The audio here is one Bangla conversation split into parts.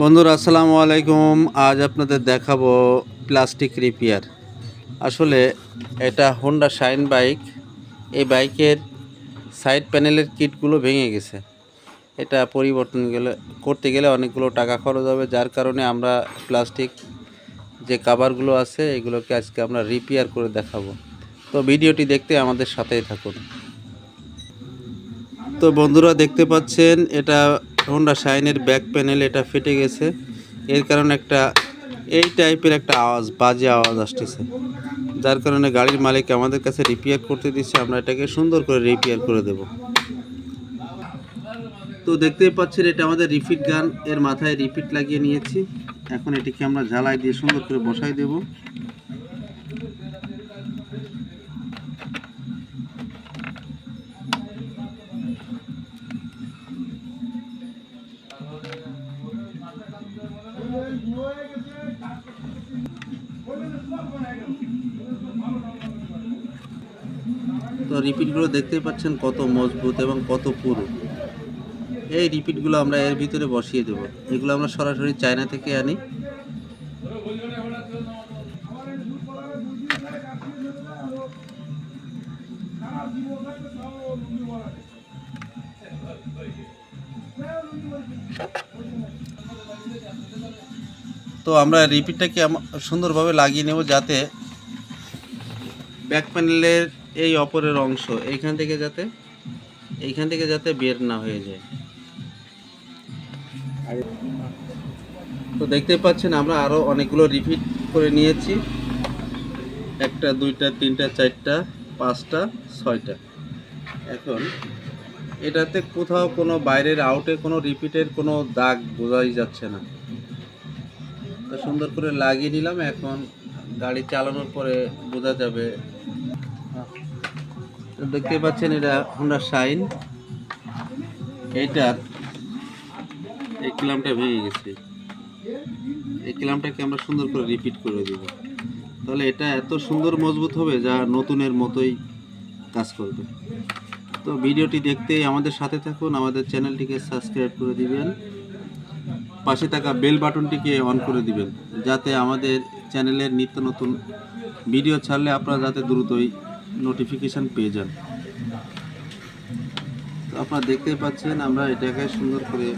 বন্ধুরা আসসালামু আলাইকুম। আজ আপনাদের দেখাবো প্লাস্টিক রিপেয়ার। আসলে এটা হোন্ডা শাইন বাইক। এই বাইকের সাইড প্যানেলের কিটগুলো ভেঙে গেছে। এটা পরিবর্তন করতে গেলে অনেকগুলো টাকা খরচ হবে, যার কারণে আমরা প্লাস্টিক যে কাভারগুলো আছে এগুলোকে আজকে আমরা রিপেয়ার করে দেখাবো। তো ভিডিওটি দেখতে আমাদের সাথেই থাকুন। তো বন্ধুরা দেখতে পাচ্ছেন এটা হোন্ডা শাইনের ব্যাক প্যানেল, এটা ফেটে গেছে। এর কারণে এই টাইপের একটা বাজে আওয়াজ আসতেছে, যার কারণে গাড়ির মালিক আমাদের কাছে রিপেয়ার করতে দিচ্ছে। আমরা এটাকে সুন্দর করে রিপেয়ার করে দেব। তো দেখতেই পাচ্ছেন এটা আমাদের রিফিট গান, এর মাথায় রিপিট লাগিয়ে নিয়েছি। এখন এটিকে আমরা ঝালাই দিয়ে সুন্দর করে বসাই দেব। তো রিপিটগুলো দেখতেই পাচ্ছেন কত মজবুত এবং কত পুরু। এই রিপিটগুলো আমরা এর ভিতরে বসিয়ে দেব। এগুলো আমরা সরাসরি চায়না থেকে আনি। তো আমরা রিপিটটাকে সুন্দরভাবে লাগিয়ে নেব, যাতে ব্যাক প্যানেলের এই অপরের অংশ এইখান থেকে যাতে বের না হয়ে যায়। তো দেখতে পাচ্ছেন আমরা আরও অনেকগুলো রিপিট করে নিয়েছি। 1টা 2টা 3টা 4টা 5টা 6টা। এখন এটাতে কোথাও কোনো বাইরের আউটে কোনো রিপিটের কোনো দাগ বোঝাই যাচ্ছে না। তো সুন্দর করে লাগিয়ে নিলাম। এখন গাড়ি চালানোর পরে বোঝা যাবে। তো দেখতে পাচ্ছেন এটা হোন্ডা শাইন। এইটার এই ক্ল্যাম্পটা ভেঙে গেছে। এই ক্ল্যাম্পটাকে আমরা সুন্দর করে রিপিট করে দেব। তাহলে এটা এত সুন্দর মজবুত হবে যা নতুনের মতোই কাজ করবে। তো ভিডিওটি দেখতেই আমাদের সাথে থাকুন। আমাদের চ্যানেলটিকে সাবস্ক্রাইব করে দিবেন, পাশে থাকা বেল বাটনটিকে অন করে দিবেন, যাতে আমাদের চ্যানেলের নিত্য নতুন ভিডিও ছাড়লে আপনারা যাতে দ্রুতই নোটিফিকেশান পেয়ে যান। তো আপনারা দেখতেই পাচ্ছেন আমরা এটাকে সুন্দর করে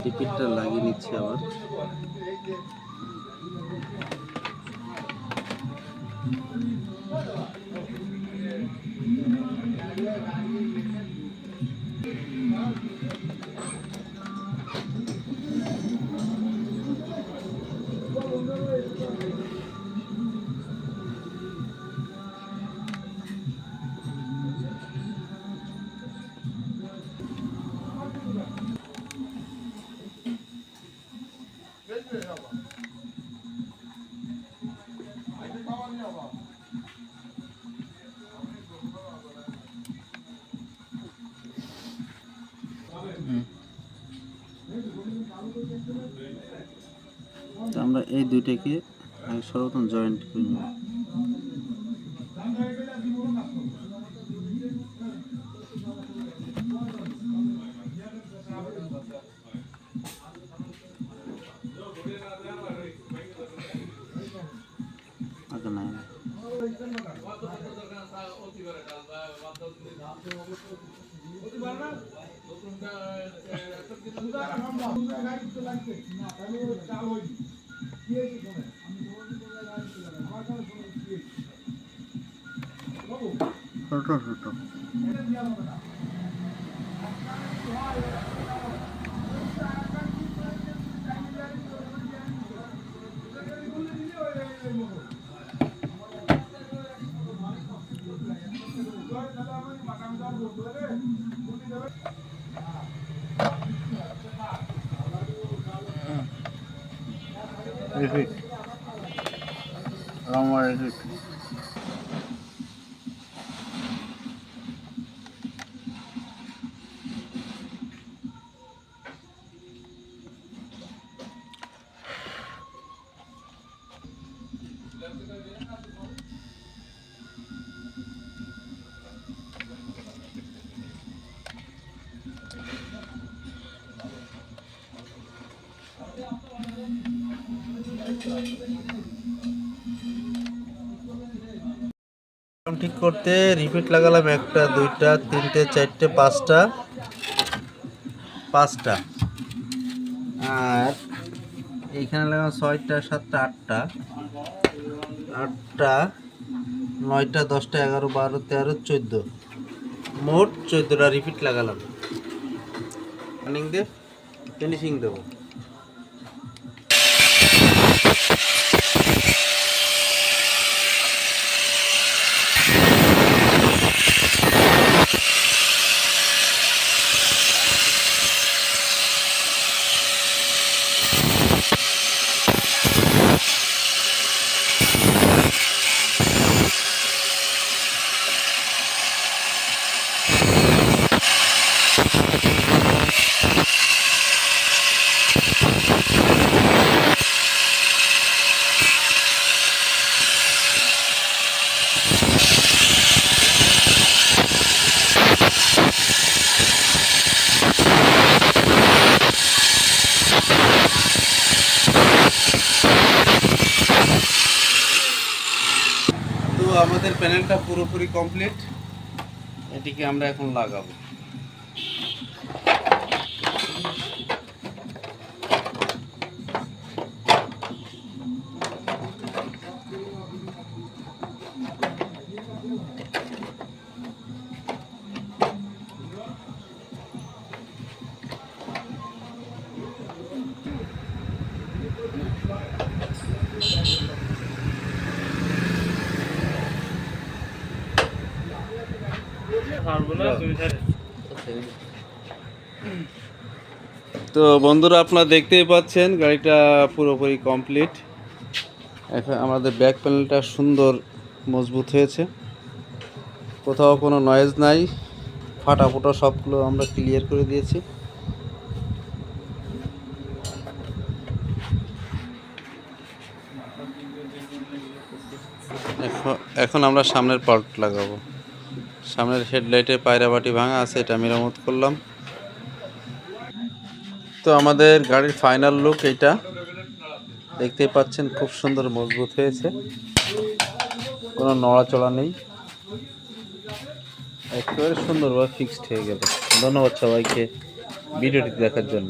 টিকিটটা লাগিয়ে নিচ্ছি আবার। তো আমরা এই দুইটাকে সর্বপ্রথম জয়েন্ট করে নেব। ছোট ছোট রিপিট আমার রিপিট। ঠিক করতে রিপিট লাগালাম 1টা 2টা 3টে 4টে 5টা আর এইখানে লাগালাম 6টা 7টা 8টা 9টা 10টা 11 12 13 14 মোট 14টা রিপিট লাগালাম। রানিং দিয়ে ফিনিশিং দেবো। তো আমাদের প্যানেলটা পুরোপুরি কমপ্লিট। এটিকে আমরা এখন লাগাবো। তো বন্ধুরা আপনারা দেখতেই পাচ্ছেন গাড়িটা পুরোপুরি কমপ্লিট। এখন আমাদের ব্যাক প্যানেলটা সুন্দর মজবুত হয়েছে, কোথাও কোনো নয়েজ নাই, ফাটা ফোটা সবগুলো আমরা ক্লিয়ার করে দিয়েছি। এখন আমরা সামনের পার্ট লাগাবো। সামনের হেডলাইটে পায়রা বাটি ভাঙা আছে, এটা মেরামত করলাম। তো আমাদের গাড়ির ফাইনাল লুক এইটা দেখতেই পাচ্ছেন, খুব সুন্দর মজবুত হয়েছে, কোনো নড়াচড়া নেই, একেবারে সুন্দরভাবে ফিক্সড হয়ে গেল। ধন্যবাদ সবাইকে ভিডিওটি দেখার জন্য।